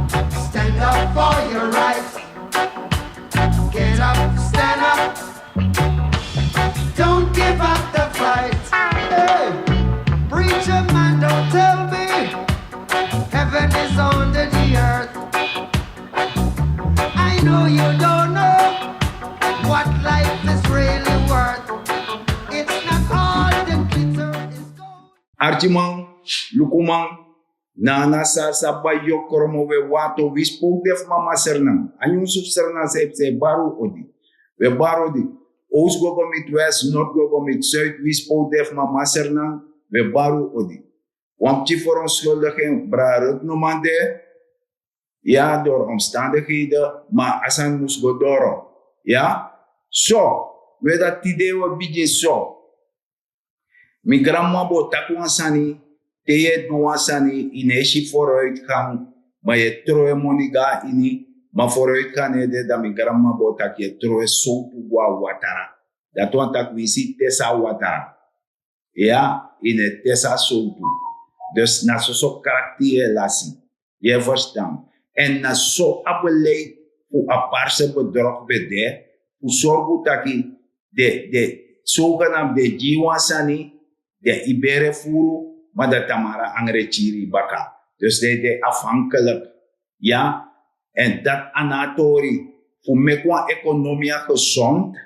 Stand up for your rights. Get up, stand up. Don't give up the fight. Hey, preacher man, don't tell me heaven is under the earth. I know you don't know what life is really worth. It's not all the glitter is gold. Archimang, lukumang, na nasa sabayo koromo we wato wispo def mama sernang. Anyong subserna se baru odi. We baru di. Oost gogomit west, noord gogomit zuid, wispo def mama sernang. We baru odi. Want je voor onschuldiging, brarut nomande. Ja, door omstandigheden, maar asan mus godoro. Ja? So, we dat tideo bidje so. Mi grandma bo taku ansani, te je doe ansani, ineshi vooruitgang, maar je troe moniga ini, maar vooruitgang ede dat mi grandma bo tak je troe sopu wa watara. Dat want tak wisi tesa watara. Ja, in het tesa sopu. Dus na so karakter lasi. Je verstaan. En na so abeleid voor aparse bedrog bede, voor zorgen dat de zogenaamde jiwansani, de ibere furu, maar dat tamara angre chiri baka. Dus de afhankelijk. Ja, en dat anatori, voor mekwa economia gezond,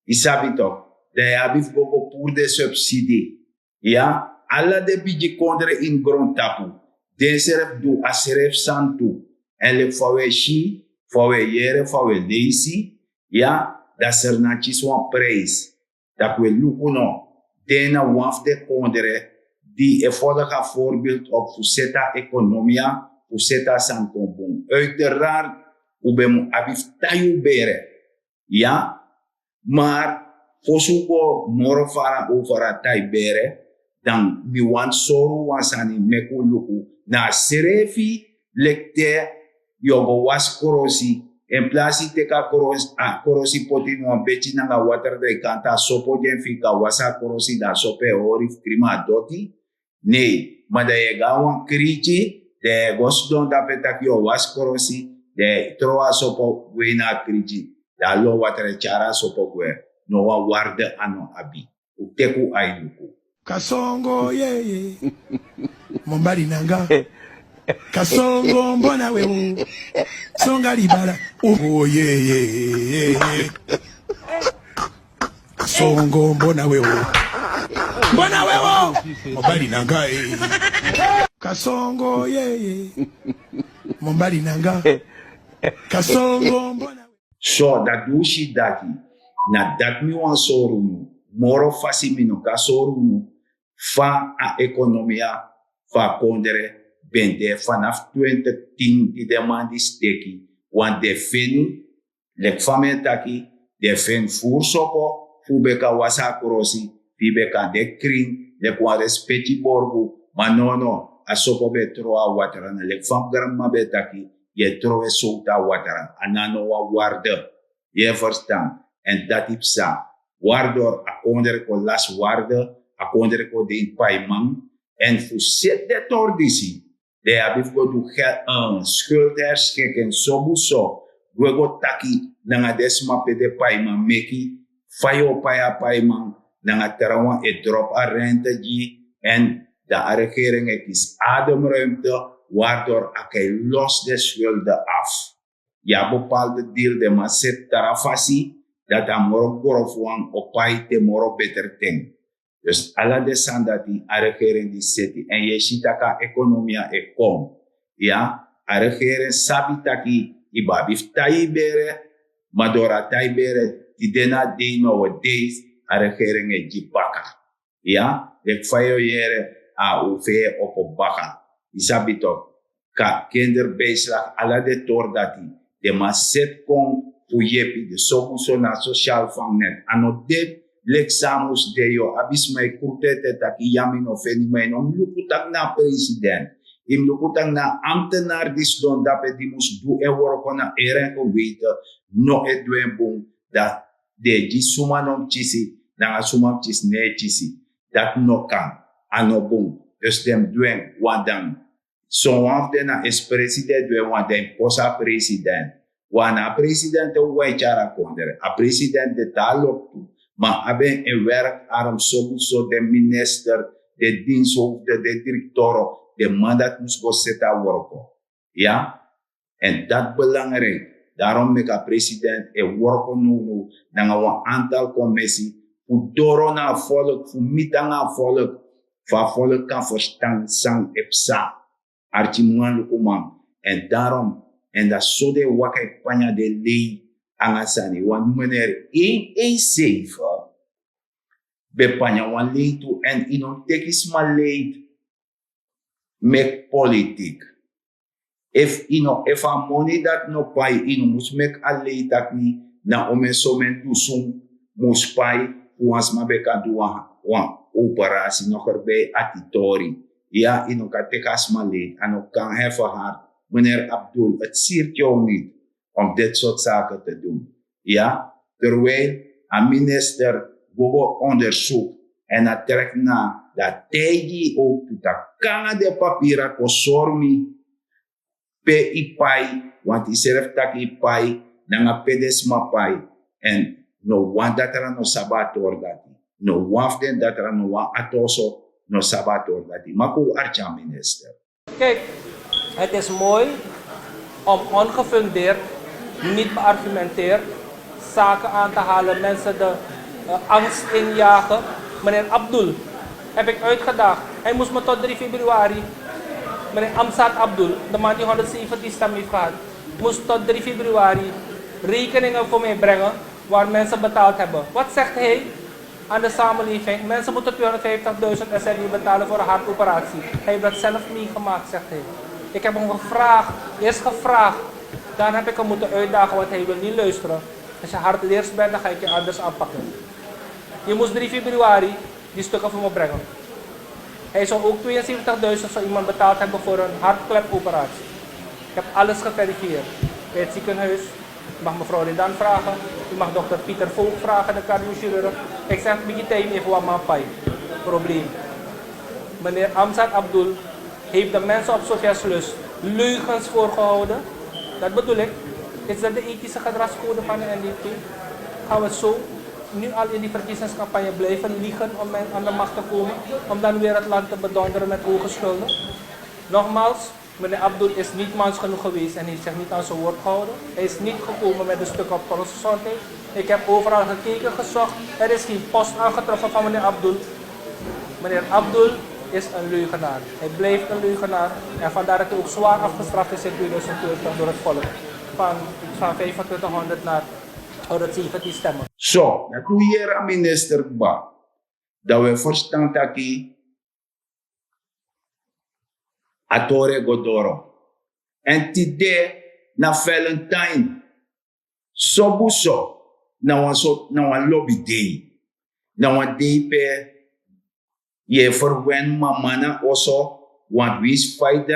isabi toch, de habif gogo pour de subsidie. Ja, alla de biji kondre in grond tapu, den seref du aseref santu, en le fawe shi, fawe yere, fawe leisi, ja, dat ser na chiswan prijs, dat we lukuno, dena waf de kondre, die eenvoudige voorbeeld op fuseta economia, fuseta san kompong. Uiteraard, ubemu abif tayu bere, ja, maar fosuko morofara overa tay bere, dan mi wan soru wansani meku luku, na serefi lekte yogo was korosi, en plasi teka korosi poti no bechi nanga water de kanta sopo den fika wasa korosi da sope orif krima doti, nee, maar de gawan kriji, de gosdon da petak yo was korosi, de troa sopo wena kriji, da lo water chara sopo gwe, no wa warde ano abi, uteku ailuku. Kasongo ye Mombali nanga Kasongo mbona wewe Songa libala oh ye Kasongo mbona wewe Mombali nanga Kasongo ye Mombali nanga Kasongo mbona So dat dushi daki na dat mi wan soru moro fasi mino ka soru fa a economia fa kondere bende vanaf 2010 die demandi steki want de fin lek fame taki de fin fursopo fubeka wasa korosi fibeka de kring lek wa respecti borgu manono asopo betroa waterana lek fam gramma betaki je troe sota watera anano wa warde je verstaan en dat ipsa waardoor a kondere ko las waarde a kondere ko de paiement en fuset de tordisi de abif go du schuldherschikken sobuso go taki nanga desma pe de paiement meki fayo paya paiement nanga terawa e drop a rente ji en de regering is ademruimte waardoor akay los de schulden af. Ja bepaalde deel de maset tarafasi dat a moro gorofwan opai te moro beter ting. Dus alla de sandati a regering die city en je shitaka economia e kom. Ja, a regering sabitaki iba bif taibere, madora taibere, die dena de no we days a regering e jibaka. Ja, de fayo yere a uve op baka. Isabito ka kinderbijslag alla de tordati de maset kon fuyepi de sobuso na social vangnet. Ano dit leksamus de yo abismai kurtete taki yamin of enimai no lukutak na president. Im lukutak na ambtenaar dis don dape di mus du e worko na erenko wete no e duen bung dat de ji sumanom chisi na sumam chis ne chisi dat no kan ano bung. Dus dem duen wadang So one of them is president, we want them posa president. Wana president o chara kondere, a president de talok tu. Maar hebben een werkarm sowieso de minister, de diensthoofden, de directeur, de mandat moest go zitten werken. Ja? En dat belangrijk. Daarom make a president e werken nu na een aantal commissie. Voor doro na volk, voor mita na volk, voor volk kan verstaan sang epsa. Archiman lukuman. En daarom, en dat zo de wakai panya de lei angasani. Want meneer, één safe. Bepanya wan lei tu en ino tekis ma lei make politik. If a money that no pay, mus make a lei dat ni na ome somen tu sum mus pay uans ma beka duwa wan operasi no kerbe atitori. Ja, ka tekas ma lei ano kan heffen haar. Meneer Abdul, het siert jou niet om dit soort zaken te doen. Ja, terwijl een minister Bobo onderzoek en dat trekt na dat tegi ook dat kan de papieren kosormi pe ipai want iserf tak ipai nanga pedes mapai en no want dat er no sabator dati no want den dat er no want atoso no sabator dati maku archa minister. Kijk, het is mooi om ongefundeerd, niet beargumenteerd zaken aan te halen, mensen de angst injagen. Meneer Abdul heb ik uitgedaagd. Hij moest me tot 3 februari, meneer Amsat Abdul, de man die 117 stem heeft gehad, moest tot 3 februari rekeningen voor mij brengen waar mensen betaald hebben. Wat zegt hij aan de samenleving? Mensen moeten 250.000 SRI betalen voor een hartoperatie. Hij heeft dat zelf meegemaakt, zegt hij. Ik heb hem eerst gevraagd. Dan heb ik hem moeten uitdagen, want hij wil niet luisteren. Als je hard eerst bent, dan ga ik je anders aanpakken. Je moest 3 februari die stukken voor me brengen. Hij zou ook 72.000 voor iemand betaald hebben voor een hartklepoperatie. Ik heb alles geverifieerd. Bij het ziekenhuis. U mag mevrouw Redan vragen. U mag dokter Pieter Volk vragen, de cardiochirurg. Ik zeg, Bigitijn even wat mapai. Probleem. Meneer Amzat Abdul heeft de mensen op Sophiaslust leugens voorgehouden. Dat bedoel ik. Is dat de ethische gedragscode van de NDP? Gaan we zo nu al in die verkiezingscampagne blijven liegen om aan de macht te komen? Om dan weer het land te bedonderen met hoge schulden? Nogmaals, meneer Abdul is niet mans genoeg geweest en heeft zich niet aan zijn woord gehouden. Hij is niet gekomen met een stuk op volksgezondheid. Ik heb overal gekeken, gezocht. Er is geen post aangetroffen van meneer Abdul. Meneer Abdul is een leugenaar. Hij blijft een leugenaar. En vandaar dat hij ook zwaar afgestraft is in 2020 door het volk. Van 2500 naar 117 stemmen. Zo, dat doe je aan minister Ba. Dat we verstaan dat hij Atore Godoro. En tide na Valentine. Sobuso na een lobby day. Na een day pe je verwen mamana also want we is fight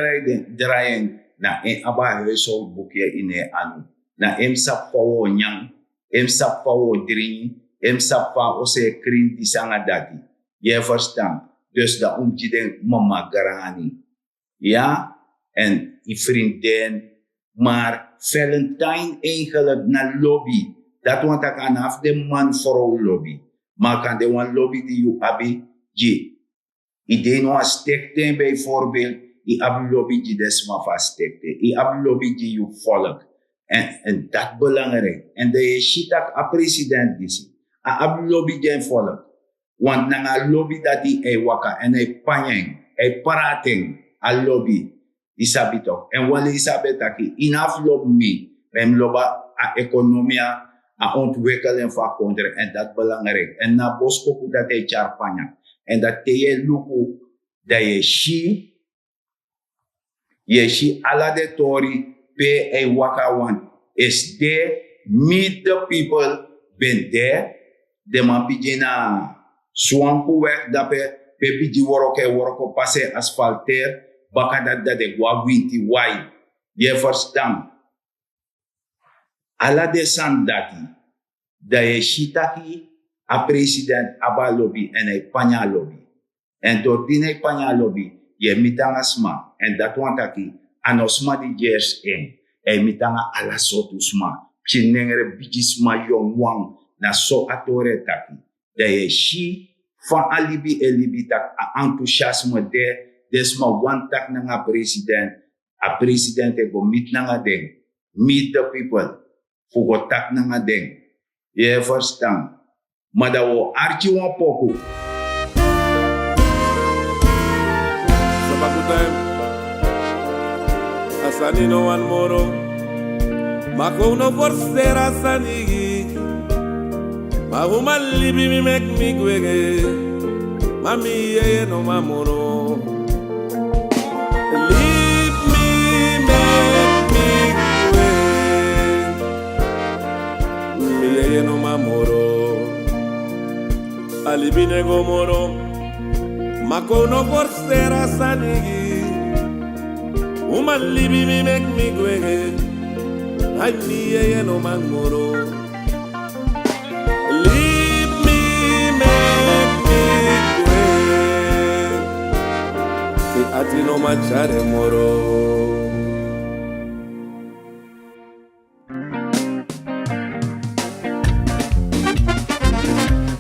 draaien na een aba huishoud boekje in een anu. Na emsap pawo nyang, emsap pawo dring, emsap pawo se krin di sanga dati. Je verstaan. Dus dat omjiden mama garani. Ja, en die vriendin. Maar Valentine eigenlijk naar lobby. Dat want ik aan af de man-vrouw lobby. Maar kan de one lobby die je abi, je. Idee no stekte bijvoorbeeld. Je ab lobby die desma vastekte. Je ab lobby die je volk. En dat belangrijk. En de je shit a president disi. A ab lobby die volk. Want na lobby dat die waka en hij panyeng, hij prating a lobby. Isabi toch. En wale isabi taki enough lobby me. Rem loba a economia, a ontwikkeling van country. En dat belangrijk. En na boskoku dat hij charpanya. En dat je luku dat je shi ala de tori pe e waka wan. Is there, meet the people, been there. De man pijina swampu weg dat pe piji woroko passe asfalteer. Baka dat de gwa winti wai. Je verstaan. Ala de san dati. Dat je shitaki a president aba lobby en hij panya lobby. En door die hij panya lobby, je mitanga sma. En dat want aki, anosma di jers en. E mitanga ala sotu sma. Chinengere bigi sma yong wang. Na so atore taki. Da je shi van alibi e libi tak a enthousiasme desma one tak na nga president. A president e go meet na nga ding. Meet the people. Fugo tak na nga ding. Je verstaan. Maar dat we archie wan poku. Sabakutime Asani no one moro Mako no forcer asani Mahuma libi mi mek mi gwege Mami ye no mamoro Leave me make me gwege Mi ye no mamoro Alibi nego moro Mako no forcer asani Uma libi mi mek mi gwege Ay mi ye no mamoro Leave me make me gwege Ke ati no machare moro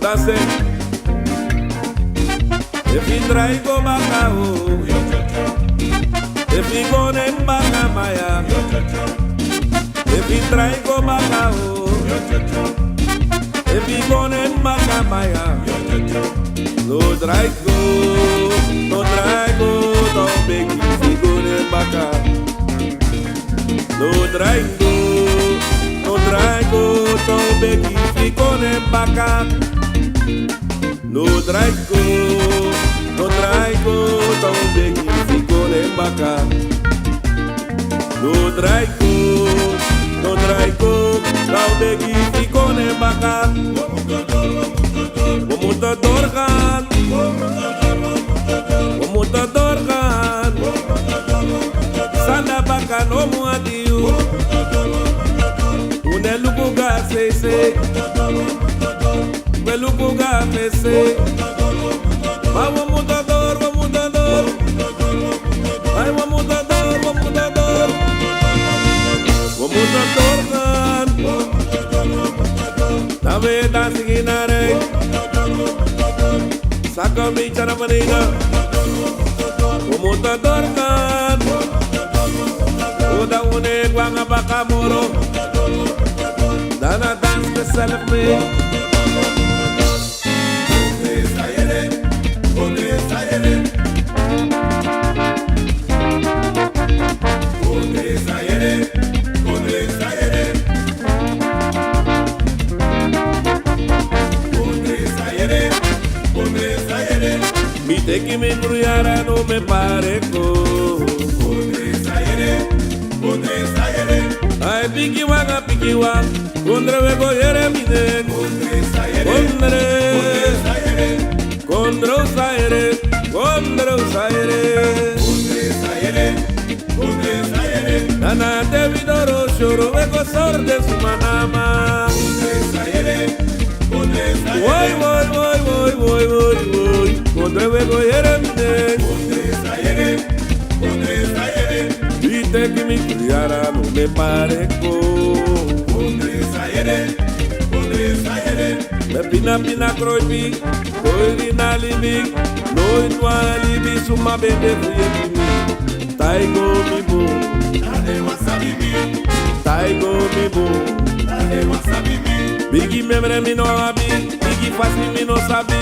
That's it. If you try go bacao, if you go nem bacamaya, if you try go bacao, if you go nem bacamaya, no try go, don't beg if you go nem baca. No try go, don't beg if you go nem baca. No traigo, tão bem que ficou nem baca. No traigo, tão bem que ficou nem baca. Vamos torgan, Sanda baca no muadio. Uneluku ga se. Peluco gafese, vamos mudador, ai vamos mudador, na verdade seguinarei, saca bicha na manina, vamos mudador kan, uda une guanga baka moro, dana dance the self-made. Que me embrullara no me pareco. Ay, piki wang, kondre we goyere mine. Kondre usaire. Nana te vidoro shoro we go sorde su manama. Voy. Kondre we goyere mine. Viste que mi criara no me pareco. Me pina croibi, coiri na libi, noi tua libi suma bende fuyemi. Taigo mi bu, taigo mi bu. Bigi memre mi no abi, bigi fasi mi no sabi.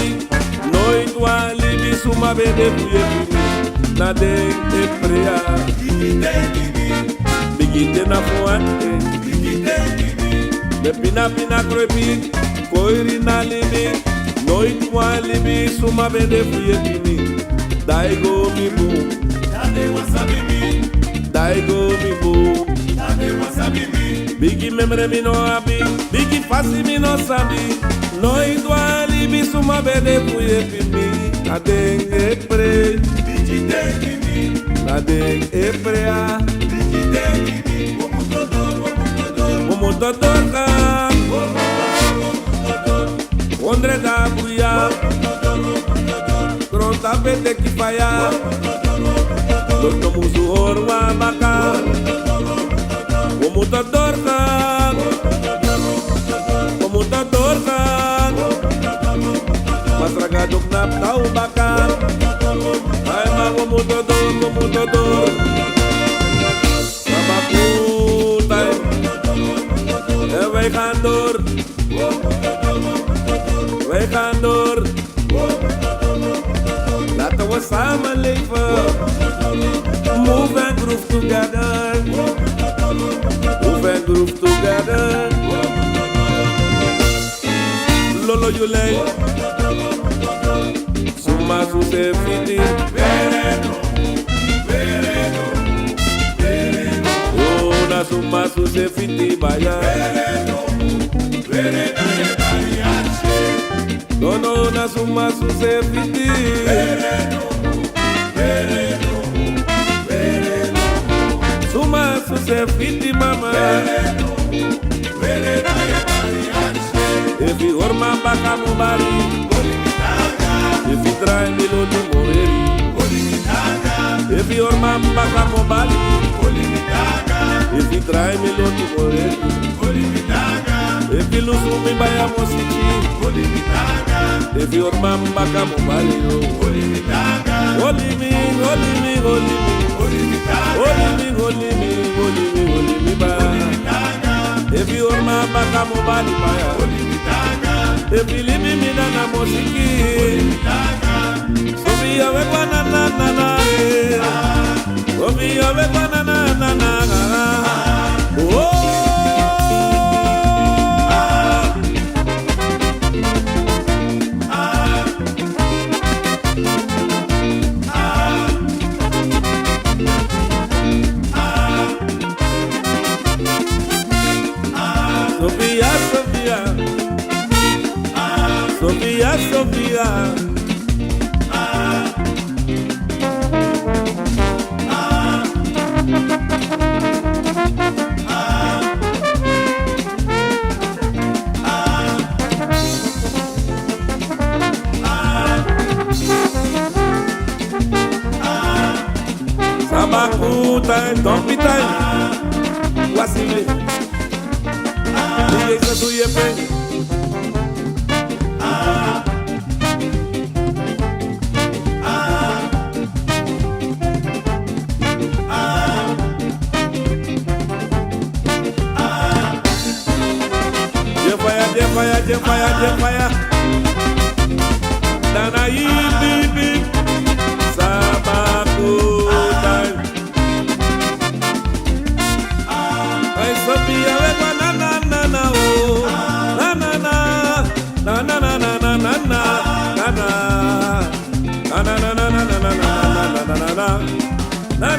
Noi tua libi suma bende fuyemi. Na de te prea, bigi te na fuante. Me pina croibi, coiri na libi, noi tua libi suma bende fuyemi. Daigo mi bu, daigo mi bu. Bigi memre mi no abi, bigi fasi mi no sabi. Noi tua libi suma bende fuyemi. Adenge pre, adenge prea. Omotodorka, Ondre da buia, Kronta pete kifaya. Toto musu horwa baka Komuta dorkan Komuta dorkan Masragadok nap tau baka Ay ma komuta dor Sabakutay Wij gaan door Wij gaan door Laten we samen leven Move and groove together Move and groove together Lolo Yulei Suma Suse Fiti Ona Suma Suse Fiti Baya No na Suma Suse Fiti Suma Suse Fiti mama If you orma baka mubari If you try me lo di moreri If you orma baka mubari If you try me lo di moreri If you lose me by a mosiki If you orma baka mubari Holy me ba If you orma baka mubari baya If you leave me na mosiki So be away banana So be away banana Oh Sofia Sabakuta Tompita Wasile Diye sa tuye pe Fire Nana yibi Sabakuta Ay Sophia we banana oh na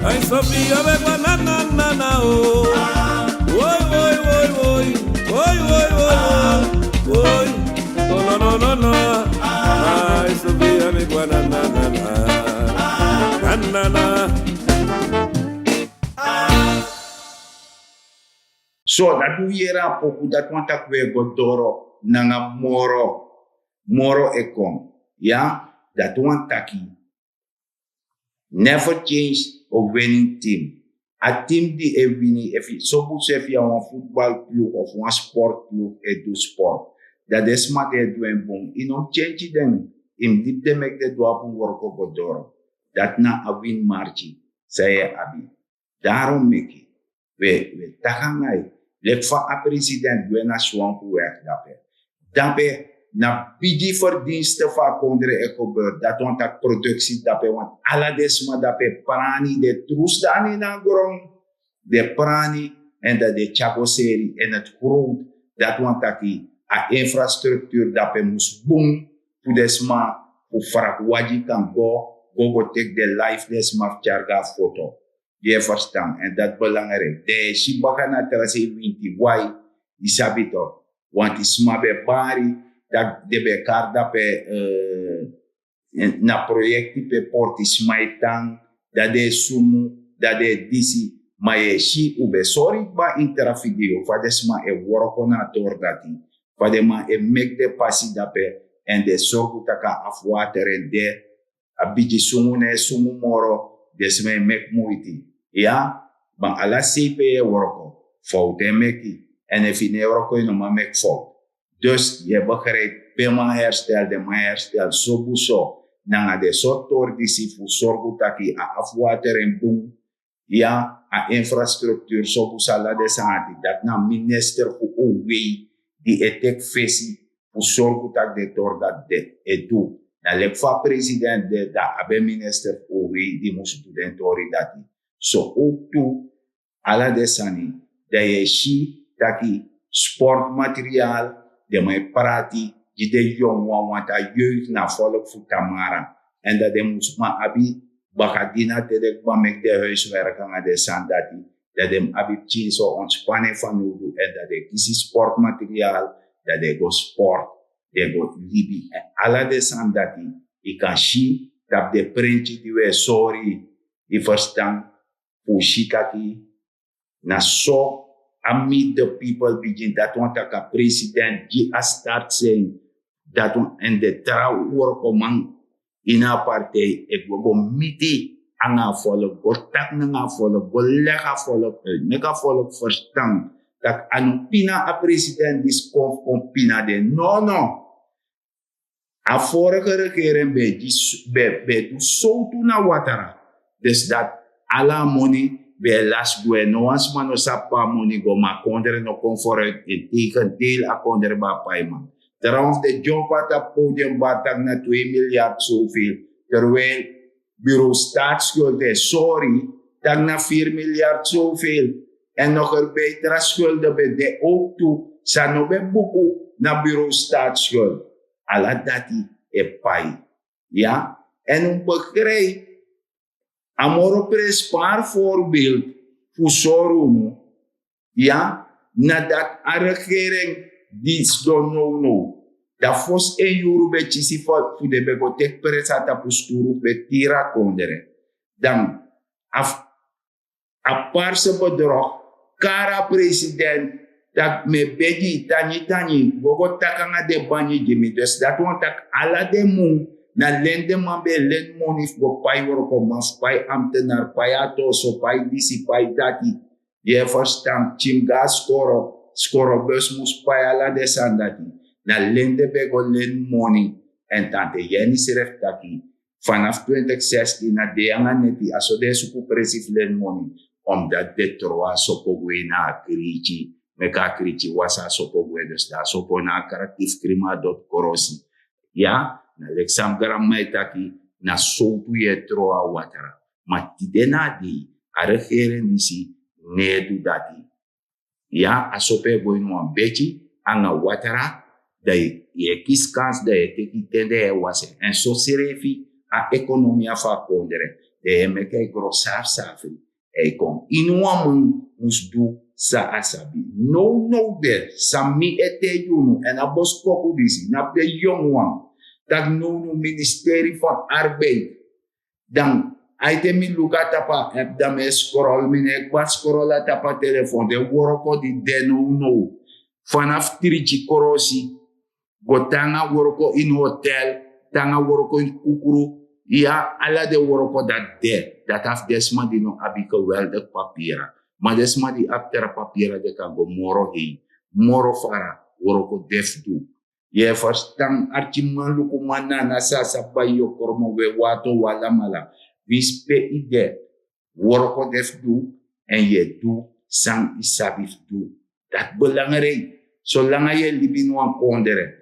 Ay Sophia we banana oh Oi, no. Ay, Sofia me guanana. So, dat doe je ra poku dat want tak we godoro nanga moro ekom. Ja, dat want taki. Never change a winning team. A team die e wini, so moet je via een voetbalploeg of een sportploeg doet sport. Dat is maar de doen bon. In om change den, in diepte mek de doen worko godoro. Dat na a win marchi, zei abi. Daarom meki, we tagangai. Lekva a president, we na swampu weg dape. Dape na bidi verdiensten van kondre ekobeur. Dat want dat productie dape, want alla desma dape prani de trus dani na grond. De prani en de chagoseri en het groot. Dat want dat a infrastructuur dape mus boom. Pudesma, pu farak waji kan go take the life desma charga foto. Je verstaan, en dat belangrijk. De shibaka na terase winti wai isabito. Want isma be bari, dat de be karda pe na projecti pe porti smaitang, dat de sumu, dat de disi, ma e shi ube sorry ba interafidio, fadesma e workona tordati, fadema e mek de pasi dape, en de sorgu taka afwateren de Abiji sungu ne sungu moro desme mek muiti. Ja, maar ala CPE worko. Fouten meki. En if je ne worko no ma mek fout. Dus je begrijpt, pema herstel, de ma herstel, sobuso. Nanga de sotor disi fu sorgu taki a afwater en boom. Ja, a infrastructuur sobusa la de santi. Dat na minister fu OWE die etek fesi fu sorgu tak de tor dat de edu. Na lekfa president de da abe minister OWE die moest doen den tori dati. So ook toe, ala de sani, da je shi taki sportmateriaal, de mai prati, die de jong want a jeugd na volk voor Tamara. En dat de moest ma abi, bakadina te de kwa mek de huiswerk aan de sandati. Dat de abi chin zo ontspannen van udu. En dat de kisi sportmateriaal, dat de go sport, de go libi. En ala de sandati, ik kan shi, dat de printje die we sorry, die verstaan, pushitaki, na so, meet the people begin dat want dat president die a start saying dat en de trouw workoman in a partij ik go miti anga volk go tak na volk go lega volk mega volk verstaan dat anu pina a president dis kon pina de no a vorige regering be du so tu na watara dus dat ala money be las no as mano sapa money go ma kondre no conforme integendeel a kondre ba paiman. Terwijl de job at a podium batang na 2 miljard zoveel. Terwijl bureau staatsschuld is sorry, tag na 4 miljard zoveel. En nog erbij tra schulden bij de ook toe. Sa no be buku na bureau staatsschuld. Ala dati e pai. Ja? En een begrijp. Amoro pres paar voorbeeld voor Soruno. Ja, nadat a regering dies don't know. Dat fos en euro beetje si voor de begotek pres ata posturu pe tira kondere. Dan a parse bedrag kara president dat me bedi tani gogo takanga de banyi gimi. Dus dat want tak ala de mung na lende man be len money go pai worko mas pai ambtenaar pai ato so pai disi pai dati je verstaan chimga skoro bus mus pai ala de sandati na lende be go len money en tante jeni seref taki vanaf 2016 na de anga neti aso de suku presif len money omdat de troa sopogwe na krichi meka krichi wasa sopogwe dus da sopo na karaktif krima.korosi ja na leksam garam mai taki na soutu ye troa watara. Ma tidena di a regering disi nedu dati. Ja, asope goinu an bechi anga watara da ye kiskans da ye teki tende ye wase. En so serefi a ekonomia fa kondere. De ye meke grosar safri. E kon inuwa mun musdu sa asabi. No de sami ete yunu en abos koku disi. Nap de young one. Dat no ministerie van Arbeid. Dan, aitemi luka tapa, heb dan me scroll, mine kwart scroll tapa telefoon, de worko di no. Vanaf Triji Korosi, go tanga worko in hotel, tanga worko in kukuru, ja, ala de worko dat de, dat af desma di no abi geweldig papiera. Maar desma di aftera papiera de kan go moro heen, moro fara, worko def do. Je verstaan archiman lukumana na sasa bayo kormo we wato wala mala. Wispe ide worko def do en je do sang isabif do. Dat belangrijk. Zolang je libino aan kondere.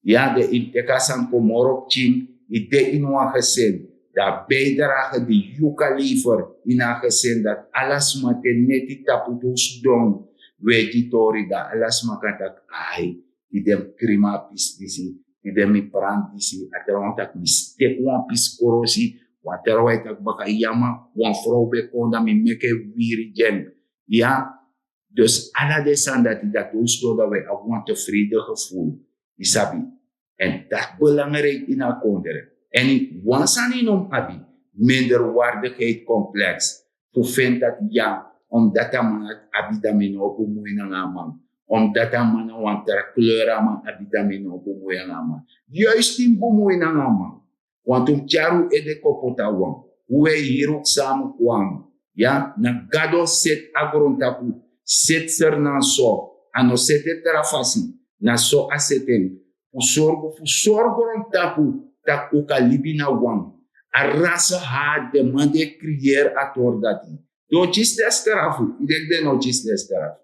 Ja, de intekasan komorok ching ide ino aan gezin. Dat bijdrage die yuka liever in aan gezin dat alles maar neti taputus dong. Wegitori da alles maar katak ai. Idem krima pis disi, idem iprant disi, ateron tak mistake wan pis korosi, wateron tak baka yama, wan vrouw be konda mi meke wiri gen. Ja, dus ala de sandati dat ons dat we want een vrede gevoel, isabi. En dat belangrijk in haar kondere. En wansan in om abi, minderwaardigheid complex, voor vindt dat ja, omdat man abi da mino op moe na man. Omdat man want er kleur aan abitamino bemoeien aan. Juist in bemoeien aan man. Want charu e de kopota wang. Hoe hier ook samen kwam. Ja, na gado set agrontapu. Set ser na so. Ano sete terafasi. Na so aseten. Fusorgo tapu. Tak uka libina wang. A raça ha demande crier ator dati. Do chis desterafu. Idek de no chis desterafu.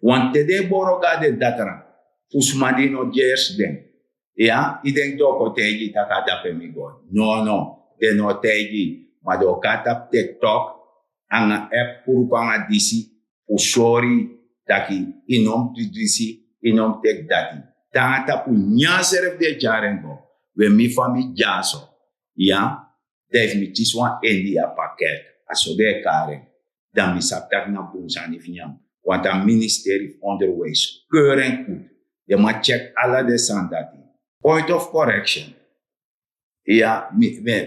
Want de boroga de datara. Fusmadi no jers den. Ja, idek do ko tegi takada pemigo. No. De no tegi. Ma do kata TikTok. Anga app purupanga disi. Fusori taki inom disi. Inom tek dati. Tangata pu nyaseref de jarengo. We mi fami jaso. Ja, def mi tiswa India pakket. Aso de karen. Dan mi saptak na boensani finyam. Want een ministerie van Onderwijs. Keurig goed. Je moet check alle de sandati. Point of correction. Ja,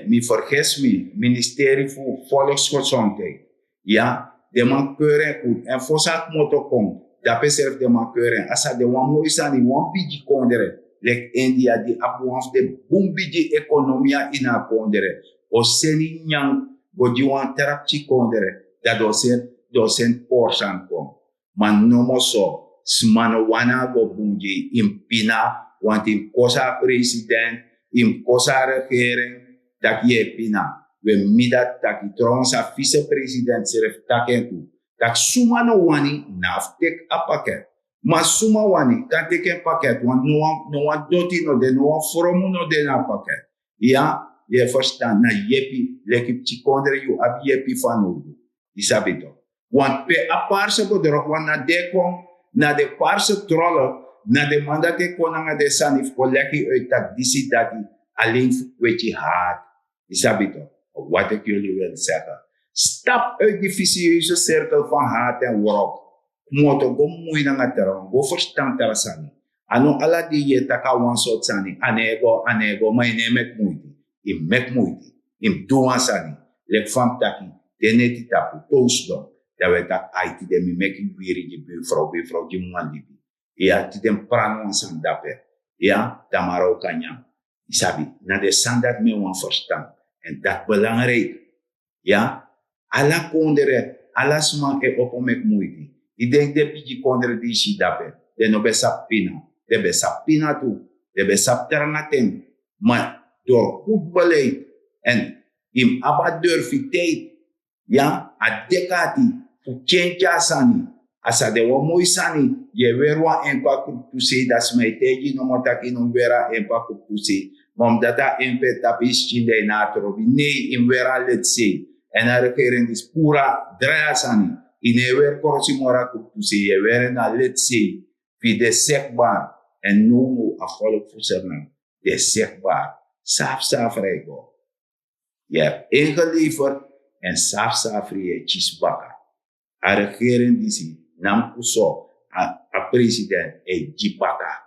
mi vergis me. Ministerie voor Volksgezondheid. Ja, de man keurig goed. En voor zak motor komt. Dat beserf de man keurig. Asa de wan mooi sani, wan piji kondere. Lek India di apuans de bumbiji economia ina kondere. O seni nyang go di wan terapti kondere. Dat dosen porsan kom. Man nomo so. Smano wana go bunji impina. Want in kosa president. In kosa regering. Tak ye pina. We mida taki tronsa vice-president seref takentu. Tak suma no wani naftek a pakket. Maar suma wani kan teken pakket. Want no wan doti no de, no wan fromu no de na pakket. Ja, je verstaan. Na jepi, lekip chikondre yu ab jepi fanudu. Isabito. Want pe a parse bodrok, want na de kon, na de parse trolle, na de mandate konanga de sanif koleki uit dat disi dati, alleen weet je haat. Isabito. Wat ik jullie wil zeggen. Stap uit die vicieuze cirkel van haat en wrok. Moto go mooi na nga terong. Go verstaan terasani. Ano ala di ye taka wan sot sani. Anego, may ne mek moeite. Im mek moeite. Im duwan sani. Lek fam taki. Teneti tapu. Toosdom. Dat we tak aiti de mi meki wiri di buurvrouw di mwalibi. Ja, ti den prano wan san dape. Ja, tamaro kanya. Isabi, na de sandat me wan verstaan. En dat belangrijk. Ja, alla kondere, alla sma e opomek moeite. Ik denk de piji kondere die si dape. De no besap pina. De besap pina tu. De besap ternatem. Maar door goed beleid en im abadurfiteit. Ja, a dekati. Fu chenja sani. Asa de wa mooi sani. Je werwa empa kuptuse. Das mij tegi no motaki no vera empa kuptuse. Mom data empe tapis chinde na trobi. Nee, in vera let's say. En a regering is pura drasani. In e wer korosi mora kuptuse. Je wera na let's say. Fi de sekbaar. En no a volk fusernan. De sekbaar. Saaf rego. Je hebt ingeleverd. En saaf je chisbaka. A regering die si. Nam kuso. A president. E jipaka.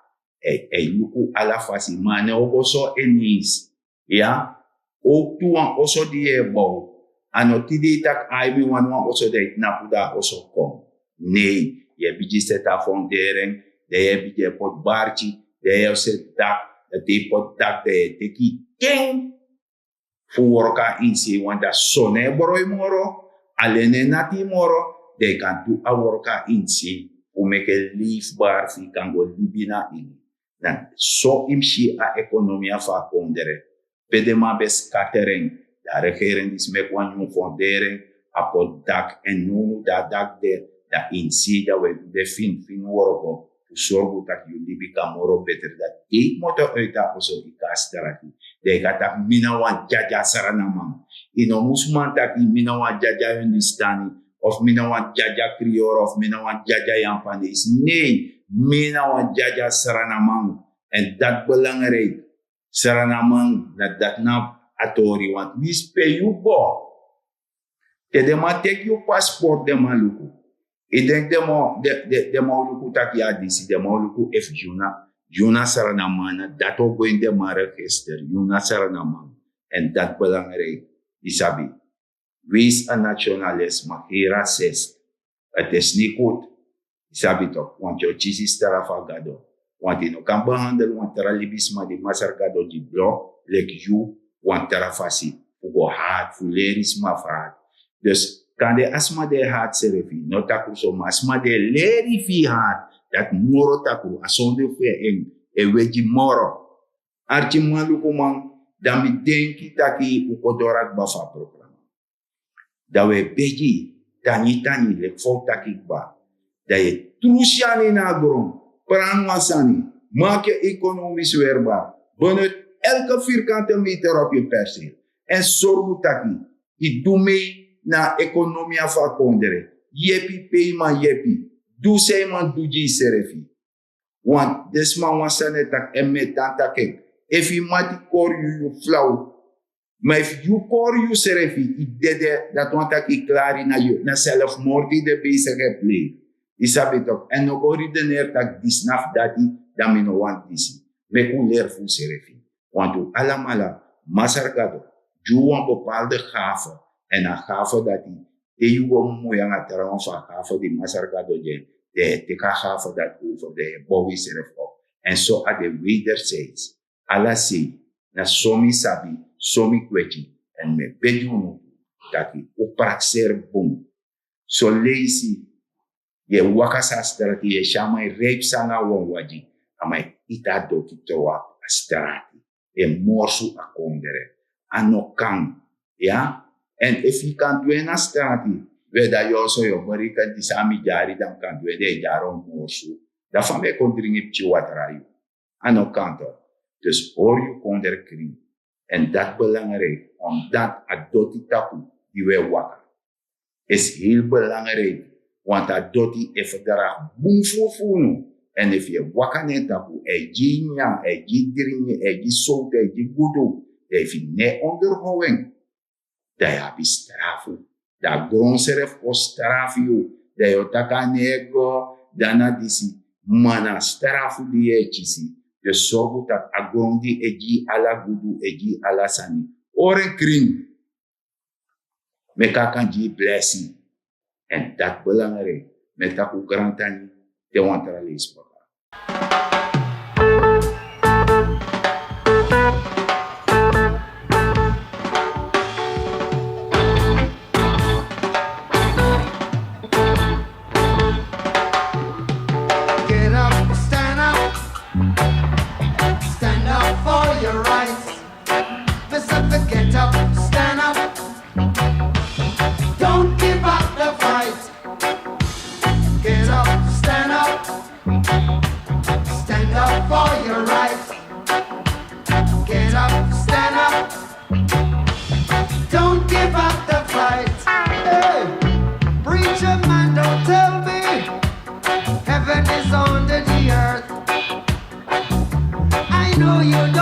Luku ala fasi. Mane ogo so enis. Ja. Ook tuan oso die e bouw. Ano tidi tak aibi wan oso de napuda oso kom. Nee. Je biji seta fondering. De je biji pot barchi. De je set dak. De pot dak. De je teki. King. Fuorka insi wanda sone boroi moro. Alene nati moro. De kan tu aworka insi. Umeke liefbaar fi kango libina in. Dan so imshi a economia fa kondere. Pedema bes katering. Da regering is mek wan yung fondering. Apot dak en nunu da dak de. Da insi da we de fin woroko. Usorgu tak yu libi kamoro beter. Dat ik moto uita oso ikasteraki. De kata minawan jaja saranamang. Ino musman taki minawan jaja yundistani. Of minawan jaja krior. Of minawan jaja yampanis. Nee. Minawan jaja saranamang. En dat belangrijk. Saranamang dat na atori. Want wie speel you bo? Te de ma take you passport de ma luku. Ik denk de ma luku taki adisi. De ma luku F juna. Juna saranamana. Dat ook in de ma register. Juna saranamang. En dat belangrijk. Isabi. Wees een nationalist. Maar geen racist. Het is niet goed. Isabi toch. Want je chisi stara fagado. Want je kan behandelen, want er libisma die masargado di blok, lek you, want er fasi, fugo haat, fulerisma faat. Dus kan de asma de haat serefi, no taku so asma de leri fi haat, dat moro taku, asonde fe e weji moro. Archi maluko man, dan mi denki taki ukodorak bafa programa. Da we beji, tani lek fok taki ba. Da je trusiani na gron, Pranwasani, maak je economisch weerbaar. Benut elke vierkante meter op je perceel. En zorg dat je doe mee naar economie van konderen. Jepi pay man jepi. Doe zij man doe je serefi. Want desman wasane tak en met tanta kek. If je mati kor you flauw. Maar if you kor you serefi, i dede dat want dat ik klaar na je na zelfmoord die de bezig play. Isabi toch. En nog redeneer dat die snaf dati, dat me no want disi. Me ku leer fu serefi. Want u alamala, masargado, ju een bepaalde gave. En een gave dat die, te ju go moeie aan het terrein van gave die masargado de ka gave dat over de bowie seref op. En zo at de wederzijds. Alla say, na somi sabi, somi kwechi. En me bedju dat die oprakser boom. So lazy. Je wakasa strati ye shama reep sanga won waji amai ita doki towa strati e morsu akondere anokan ja en if you kan doen na strati we da yo so yo barika di sami jari dan kan doen de jaro morsu da fame kondringi pchi watrayu anokan to dus hoor je konder kring en dat belangrijk omdat adoti tapu die we waka is heel belangrijk. Want dat doti even daar boem voor en if je wakane tapu jinya, jidrinje, jisout, jigudu, if je ne onderhouding, dan heb je strafu. Dat grondserf kost strafu. Dat je taka nego, dana disi, mana strafu die je chisi. Dus zorg dat agrondi eji ala gudu, eji ala sani. Oren kring. Meka kan ji blessing. En dat belangrijk, met dat ook garantani, te wantara leesbaar. Get up, stand up for your rights. Listen, get up, stand up. Don't give up the fight. Get up, stand up for your rights. Get up, stand up. Don't give up the fight. Hey, preacher man, don't tell me heaven is under the earth. I know you